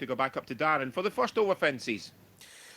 to go back up to Darren for the first over fences.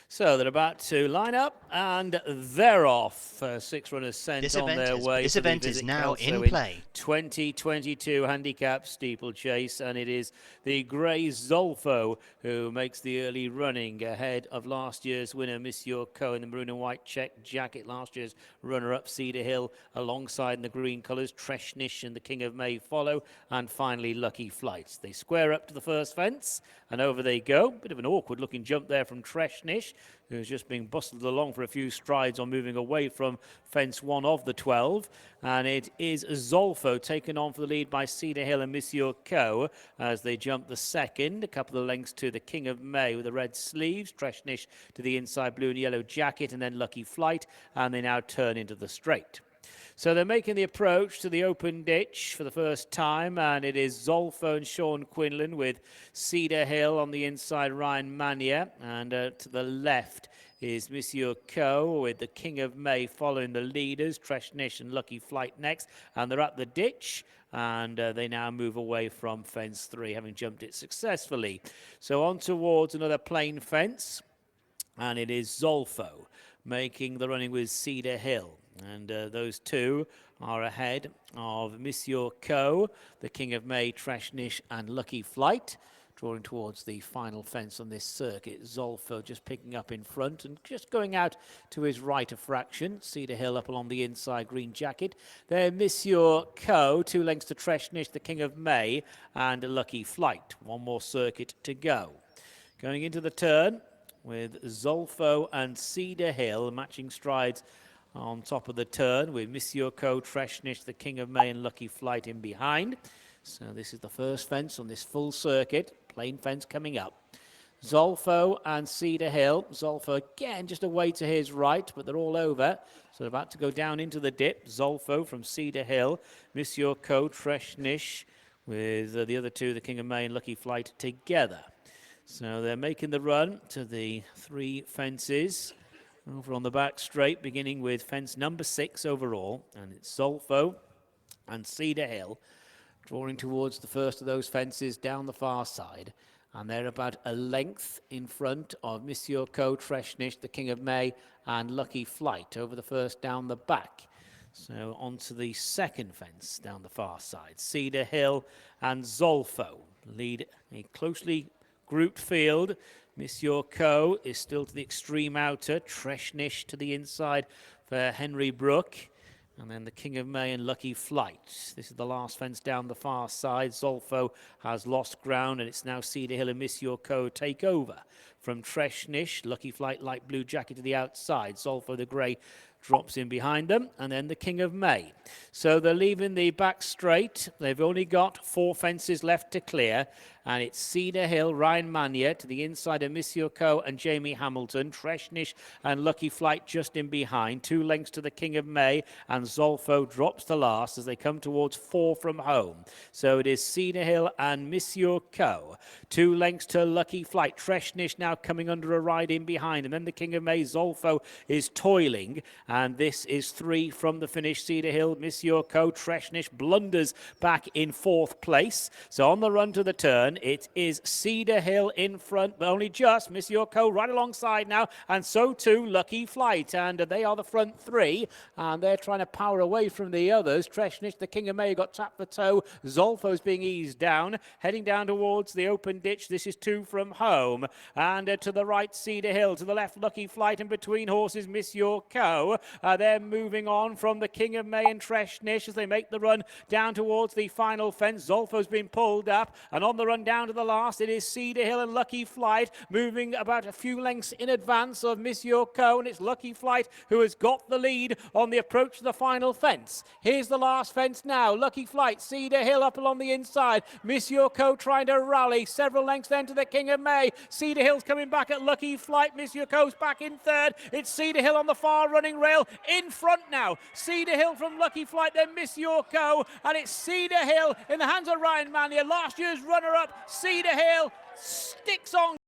So they're about to line up, and they're off. 6 runners sent on their way. This event is now in play. 2022 handicap steeplechase, and it is the grey Zolfo who makes the early running ahead of last year's winner, Monsieur Co, in the maroon and white check jacket. Last year's runner-up, Cedar Hill, alongside in the green colours. Treshnish and the King of May follow, and finally Lucky Flight. They square up to the first fence, and over they go. Bit of an awkward-looking jump there from Treshnish, who's just being bustled along for a few strides on moving away from fence 1 of the 12. And it is Zolfo taken on for the lead by Cedar Hill and Monsieur Co as they jump the second. A couple of lengths to the King of May with the red sleeves. Treshnish to the inside blue and yellow jacket, and then Lucky Flight. And they now turn into the straight. So they're making the approach to the open ditch for the first time, and it is Zolfo and Sean Quinlan with Cedar Hill on the inside, Ryan Mania, and to the left is Monsieur Co with the King of May following the leaders, Treshnish and Lucky Flight next, and they're at the ditch, and they now move away from fence 3, having jumped it successfully. So on towards another plain fence, and it is Zolfo making the running with Cedar Hill. And those two are ahead of Monsieur Co, the King of May, Treshnish and Lucky Flight. Drawing towards the final fence on this circuit. Zolfo just picking up in front and just going out to his right a fraction. Cedar Hill up along the inside, green jacket. There Monsieur Co, 2 lengths to Treshnish, the King of May, and Lucky Flight. One more circuit to go. Going into the turn with Zolfo and Cedar Hill matching strides on top of the turn with Monsieur Co, Treshnish, the King of May and Lucky Flight in behind. So this is the first fence on this full circuit. Plain fence coming up. Zolfo and Cedar Hill. Zolfo again just away to his right, but they're all over. So about to go down into the dip. Zolfo from Cedar Hill. Monsieur Co, Treshnish with the other two, the King of May and Lucky Flight together. So they're making the run to the 3 fences. Over on the back straight, beginning with fence number 6 overall, and it's Zolfo and Cedar Hill drawing towards the first of those fences down the far side, and they're about a length in front of Monsieur Co, Treshnish, the King of May and Lucky Flight over the first down the back. So onto the second fence down the far side. Cedar Hill and Zolfo lead a closely grouped field. Monsieur Co is still to the extreme outer, Treshnish to the inside for Henry Brook, and then the King of May and Lucky Flight. This is the last fence down the far side. Zolfo has lost ground, and it's now Cedar Hill and Monsieur Co take over from Treshnish. Lucky Flight, light blue jacket to the outside. Zolfo, the grey, drops in behind them, and then the King of May. So they're leaving the back straight. They've only got 4 fences left to clear, and it's Cedar Hill, Ryan Mania to the inside of Monsieur Co and Jamie Hamilton, Treshnish and Lucky Flight just in behind, 2 lengths to the King of May, and Zolfo drops to last as they come towards 4 from home. So it is Cedar Hill and Monsieur Co, 2 lengths to Lucky Flight. Treshnish now coming under a ride in behind, and then the King of May. Zolfo is toiling, and this is 3 from the finish. Cedar Hill, Monsieur Co, Treshnish blunders back in 4th place. So on the run to the turn, it is Cedar Hill in front, but only just. Monsieur Co right alongside now, and so too Lucky Flight, and they are the front 3, and they're trying to power away from the others. Treshnish, the King of May, got tapped for toe. Zolfo's being eased down, heading down towards the open ditch. This is 2 from home, and to the right Cedar Hill, to the left Lucky Flight, and between horses Monsieur Co. They're moving on from the King of May and Treshnish as they make the run down towards the final fence. Zolfo's been pulled up, and on the run down to the last, it is Cedar Hill and Lucky Flight moving about a few lengths in advance of Monsieur Co, and it's Lucky Flight who has got the lead on the approach to the final fence. Here's the last fence now. Lucky Flight, Cedar Hill up along the inside. Monsieur Co trying to rally several lengths then to the King of May. Cedar Hill's coming back at Lucky Flight. Monsieur Co's back in 3rd. It's Cedar Hill on the far running rail in front now. Cedar Hill from Lucky Flight, then Monsieur Co, and it's Cedar Hill in the hands of Ryan Mania, last year's runner-up. Cedar Hill sticks on.